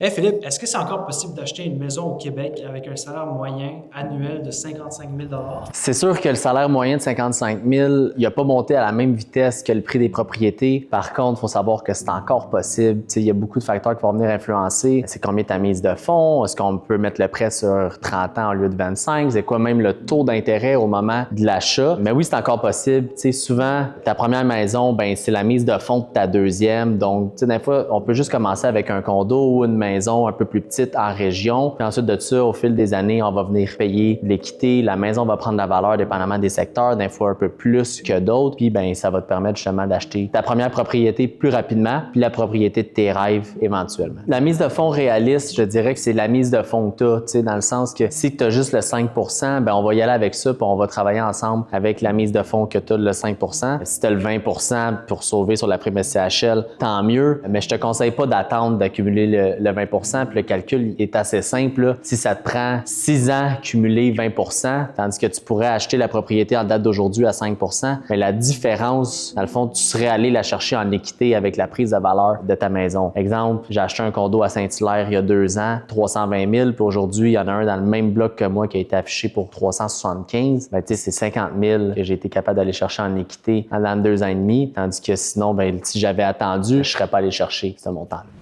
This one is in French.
Hey Philippe, est-ce que c'est encore possible d'acheter une maison au Québec avec un salaire moyen annuel de 55 000 C'est sûr que le salaire moyen de 55 000, il n'a pas monté à la même vitesse que le prix des propriétés. Par contre, il faut savoir que c'est encore possible. Il y a beaucoup de facteurs qui vont venir influencer. C'est combien ta mise de fonds? Est-ce qu'on peut mettre le prêt sur 30 ans au lieu de 25? C'est quoi même le taux d'intérêt au moment de l'achat? Mais oui, c'est encore possible. Souvent, ta première maison, ben c'est la mise de fonds de ta deuxième. Donc, des fois, on peut juste commencer avec un condo ou une maison un peu plus petite en région. Puis ensuite de ça, au fil des années, on va venir payer l'équité. La maison va prendre de la valeur dépendamment des secteurs, des fois un peu plus que d'autres. Puis ben ça va te permettre justement d'acheter ta première propriété plus rapidement, puis la propriété de tes rêves éventuellement. La mise de fonds réaliste, je dirais que c'est la mise de fonds que tu as, dans le sens que si tu as juste le 5 ben on va y aller avec ça, puis on va travailler ensemble avec la mise de fonds que tu as, le 5 Si tu as le 20 pour sauver sur la prime SCHL, tant mieux. Mais je te conseille pas d'attendre d'accumuler le 20 puis le calcul est assez simple. Là. Si ça te prend 6 ans cumuler 20 tandis que tu pourrais acheter la propriété en date d'aujourd'hui à 5 mais la différence, dans le fond, tu serais allé la chercher en équité avec la prise de valeur de ta maison. Exemple, j'ai acheté un condo à Saint-Hilaire il y a 2 ans, 320 000, puis aujourd'hui, il y en a un dans le même bloc que moi qui a été affiché pour 375. Ben, tu sais, c'est 50 000 que j'ai été capable d'aller chercher en équité en 2 ans et demi, tandis que sinon, ben, si j'avais attendu, je serais pas allé chercher ce montant-là.